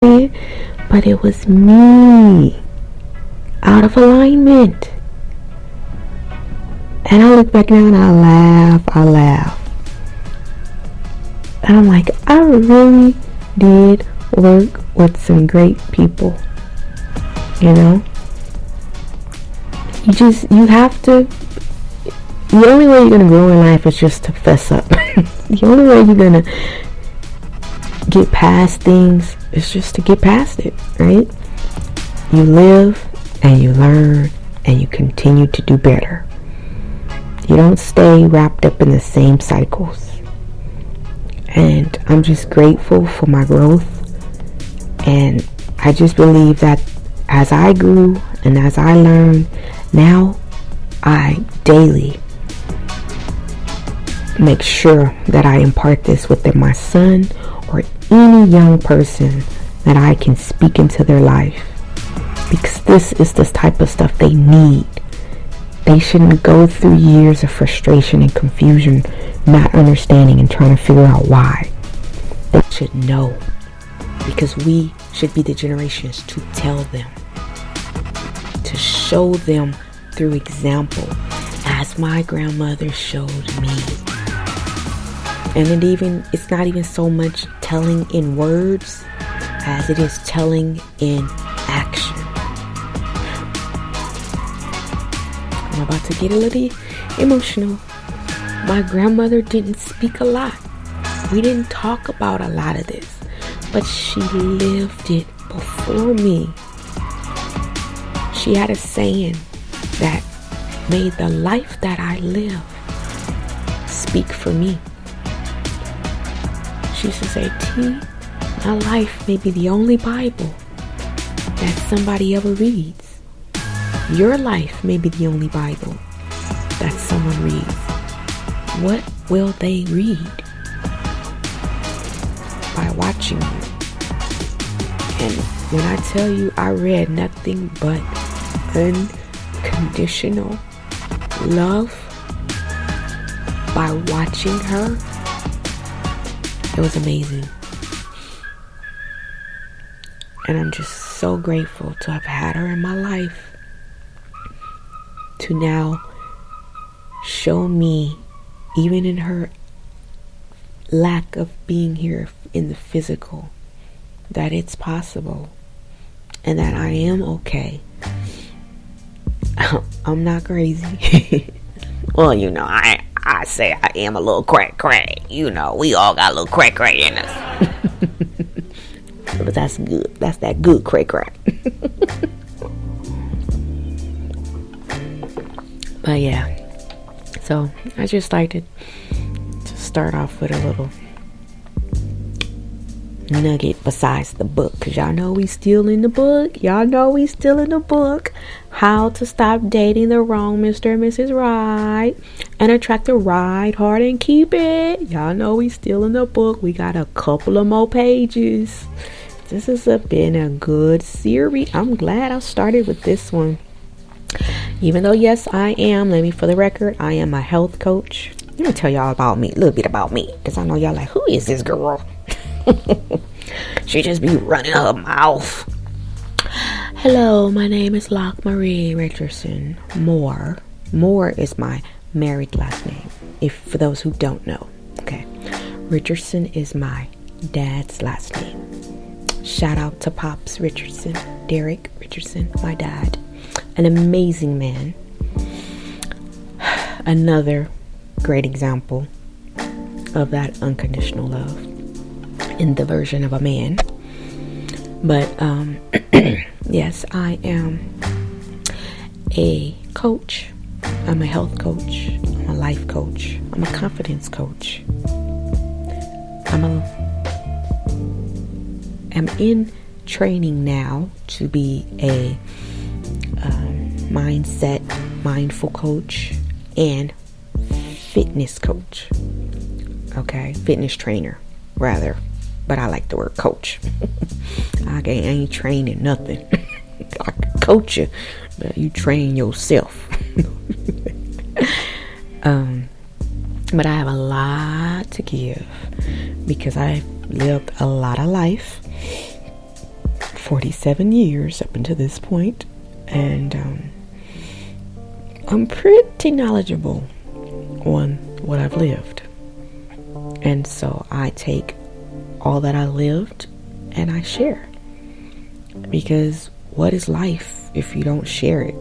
But it was me out of alignment. And I look back now and I laugh. And I'm like, I really did work with some great people. You know? You have to, the only way you're going to grow in life is just to fess up. The only way you're going to get past things is just to get past it, right? You live and you learn and you continue to do better. You don't stay wrapped up in the same cycles. And I'm just grateful for my growth. And I just believe that as I grew and as I learned, now I daily make sure that I impart this within my son or any young person that I can speak into their life. Because this is the type of stuff they need. They shouldn't go through years of frustration and confusion, not understanding and trying to figure out why. They should know. Because we should be the generations to tell them. To show them through example, as my grandmother showed me. And it's not even so much telling in words as it is telling in action. I'm about to get a little emotional. My grandmother didn't speak a lot. We didn't talk about a lot of this, but she lived it before me. She had a saying that made the life that I live speak for me. She used to say, T, my life may be the only Bible that somebody ever reads. Your life may be the only Bible that someone reads. What will they read? By watching you. And when I tell you I read nothing but unconditional love by watching her, it was amazing. And I'm just so grateful to have had her in my life, to now show me, even in her lack of being here in the physical, that it's possible and that I am okay. I'm not crazy. Well, I say I am a little crack. We all got a little crack in us. But that's good. That's that good crack. But yeah. So I just like to start off with a little nugget besides the book, because y'all know we still in the book. How to Stop Dating the Wrong Mr. and Mrs. Right and Attract the Right Heart and Keep It. Y'all know we still in the book. We got a couple of more pages. This has been a good series. I'm glad I started with this one. Even though, yes, I am, for the record, I am a health coach. Let me tell y'all about me, a little bit about me, because I know y'all like, who is this girl? She just be running her mouth. Hello, my name is Locke Marie Richardson Moore. Moore is my married last name, for those who don't know. Okay, Richardson is my dad's last name. Shout out to Pops Richardson, Derek Richardson, my dad. An amazing man. Another great example of that unconditional love in the version of a man. But yes, I am a coach. I'm a health coach. I'm a life coach. I'm a confidence coach. I'm in training now to be a mindset, mindful coach and fitness coach. Okay, fitness trainer rather, but I like the word coach. I ain't training nothing. I can coach you, but you train yourself. But I have a lot to give because I've lived a lot of life. 47 years up until this point, and I'm pretty knowledgeable on what I've lived. And so I take all that I lived and I share. Because what is life if you don't share it?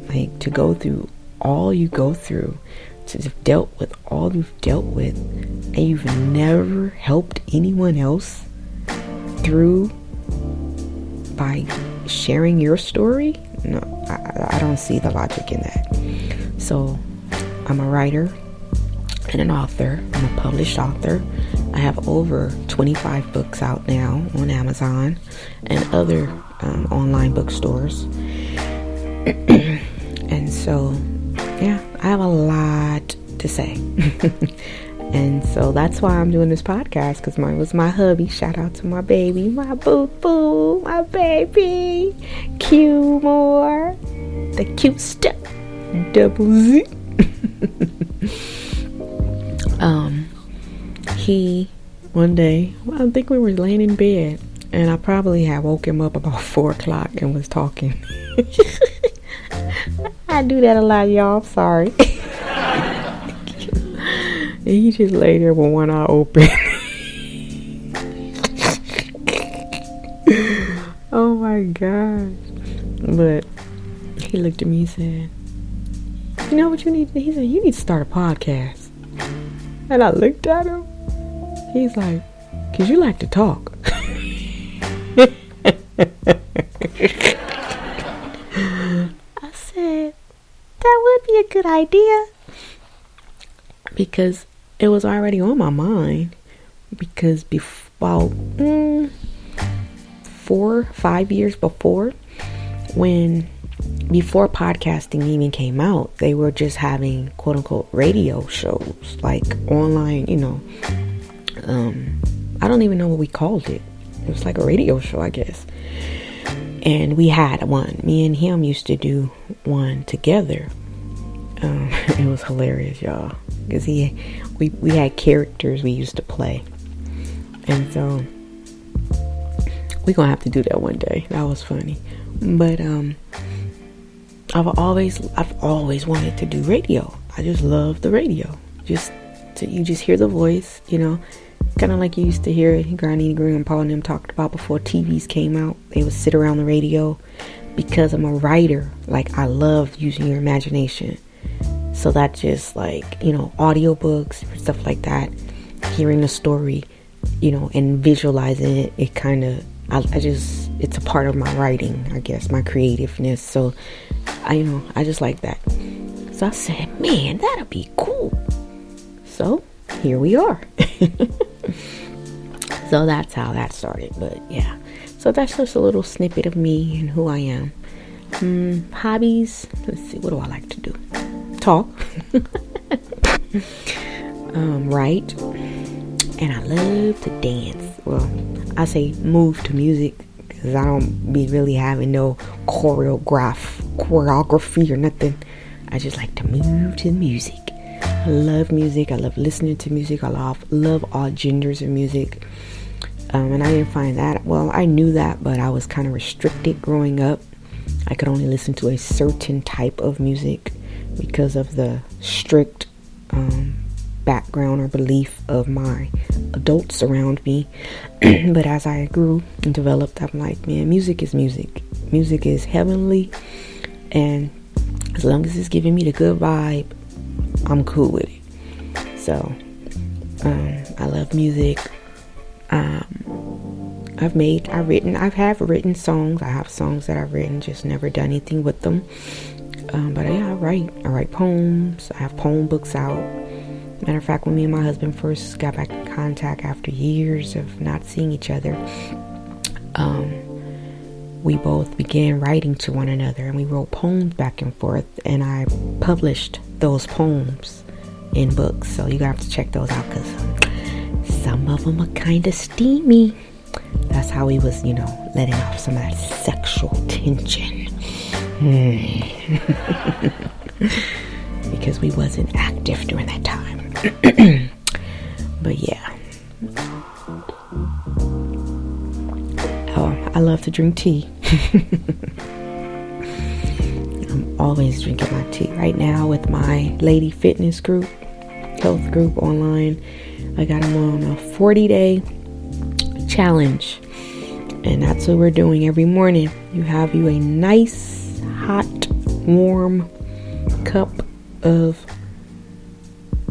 Like, to go through all you go through, to have dealt with all you've dealt with, and you've never helped anyone else through by sharing your story? No, I don't see the logic in that. So I'm a writer and an author. I'm a published author. I have over 25 books out now on Amazon and other online bookstores. And so, yeah, I have a lot to say. And so that's why I'm doing this podcast, because mine was my hubby. Shout out to my baby, my boo-boo, my baby, Q More, the cute stuff, double Z. He, one day, I think we were laying in bed, and I probably had woke him up about 4 o'clock and was talking. I do that a lot, y'all. I'm sorry. And he just lay there with one eye open. Oh my gosh. But he looked at me and said, you know what you need? He said, you need to start a podcast. And I looked at him. He's like, because you like to talk. I said, that would be a good idea. Because it was already on my mind. Because before 4-5 years before podcasting even came out, they were just having quote unquote radio shows, like online, I don't even know what we called it. It was like a radio show, I guess. And we had one. Me and him used to do one together. It was hilarious, y'all, because we had characters we used to play, and so we're gonna have to do that one day. That was funny. But I've always wanted to do radio. I just love the radio. You just hear the voice, kind of like you used to hear Granny, Grandpa and them talked about before TVs came out. They would sit around the radio. Because I'm a writer, like, I love using your imagination. So that's just like, audiobooks, stuff like that, hearing the story, and visualizing it. It kind of, it's a part of my writing, I guess, my creativeness. So I just like that. So I said, man, that'll be cool. So here we are. So that's how that started. But yeah, so that's just a little snippet of me and who I am. Hobbies, let's see, what do I like to do? Talk. Write. And I love to dance. Well, I say move to music, because I don't be really having no choreography or nothing. I just like to move to music. I love music. I love listening to music. I love all genders of music. And I didn't find that, well, I knew that, but I was kind of restricted growing up. I could only listen to a certain type of music because of the strict background or belief of my adults around me. But as I grew and developed, I'm like, man, music is music. Music is heavenly, and as long as it's giving me the good vibe, I'm cool with it. So I love music. I've written songs. I have songs that I've written, just never done anything with them. But yeah, I write poems. I have poem books out. Matter of fact, when me and my husband first got back in contact after years of not seeing each other, we both began writing to one another, and we wrote poems back and forth, and I published those poems in books. So you have to check those out, because some of them are kind of steamy. That's how he was, letting off some of that sexual tension. Because we wasn't active during that time. But yeah. Oh, I love to drink tea. I'm always drinking my tea. Right now with my lady fitness group, health group online, I got them on a 40-day challenge. And that's what we're doing every morning. You have you a nice, hot, warm cup of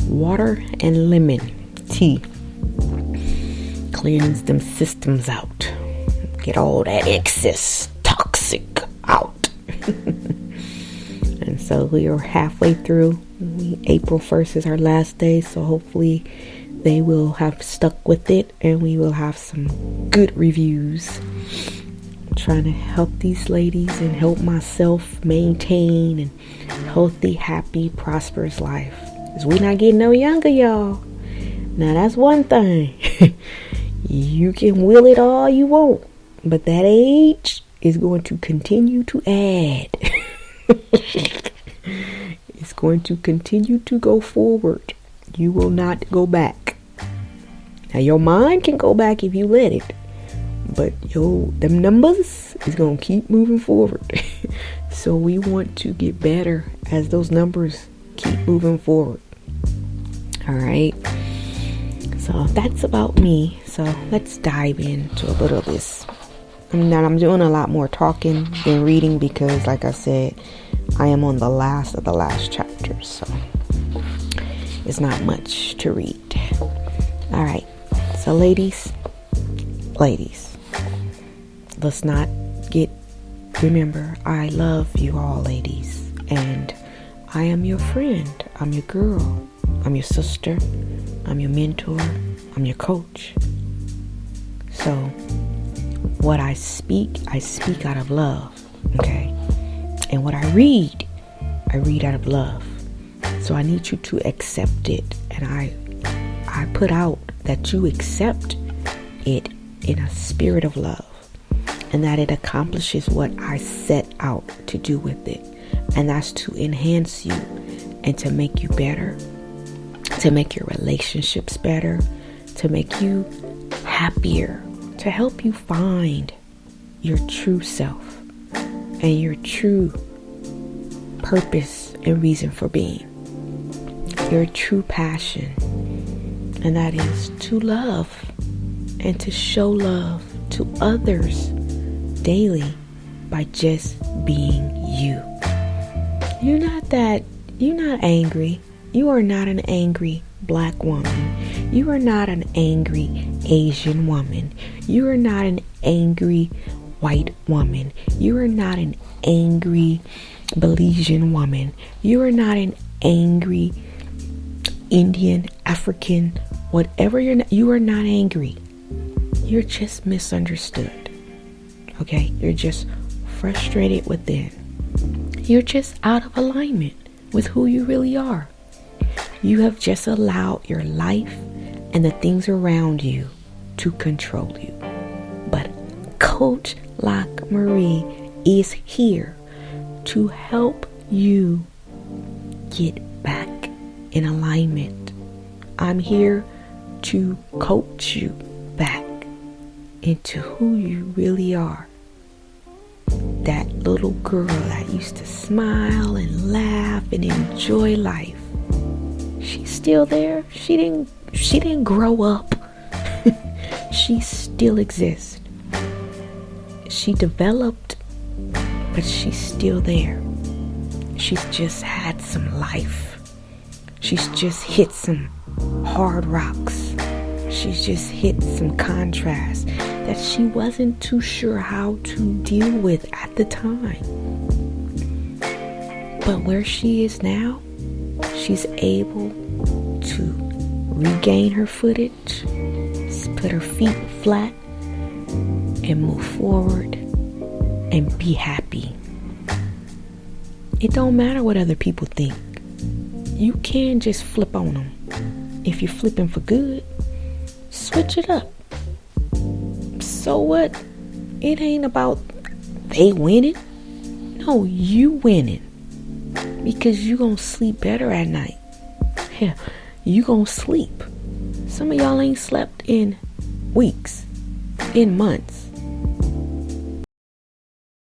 water and lemon tea. Cleans them systems out. Get all that excess toxic out. And so we are halfway through. April 1st is our last day, so hopefully they will have stuck with it and we will have some good reviews. I'm trying to help these ladies and help myself maintain a healthy, happy, prosperous life. Because we're not getting no younger, y'all. Now that's one thing. You can will it all you want, but that age is going to continue to add. It's going to continue to go forward. You will not go back. Now your mind can go back if you let it, but them numbers is going to keep moving forward. So we want to get better as those numbers keep moving forward. All right. So that's about me. So let's dive into a little of this. I'm doing a lot more talking than reading because, like I said, I am on the last of the last chapters. So it's not much to read. All right. So ladies, let's not remember, I love you all, ladies. And I am your friend. I'm your girl. I'm your sister. I'm your mentor. I'm your coach. So what I speak out of love. Okay? And what I read out of love. So I need you to accept it. And I put out that you accept it in a spirit of love. And that it accomplishes what I set out to do with it. And that's to enhance you and to make you better. To make your relationships better. To make you happier. To help you find your true self. And your true purpose and reason for being. Your true passion. And that is to love and to show love to others daily by just being you. You're not angry. You are not an angry black woman. You are not an angry Asian woman. You are not an angry white woman. You are not an angry Belizean woman. You are not an angry Indian, African, whatever you are not angry. You're just misunderstood. Okay? You're just frustrated within. You're just out of alignment with who you really are. You have just allowed your life and the things around you to control you. But Coach Lock Marie is here to help you get back in alignment. I'm here to coach you back into who you really are. That little girl that used to smile and laugh and enjoy life. She's still there. She didn't grow up. She still exists. She developed, but she's still there. She's just had some life. She's just hit some hard rocks. She's just hit some contrast that she wasn't too sure how to deal with at the time. But where she is now, she's able to regain her footage, put her feet flat, and move forward and be happy. It don't matter what other people think. You can just flip on them. If you're flipping for good, switch it up. So what? It ain't about they winning. No, you winning. Because you gonna sleep better at night. Hell, you gonna sleep. Some of y'all ain't slept in weeks, in months.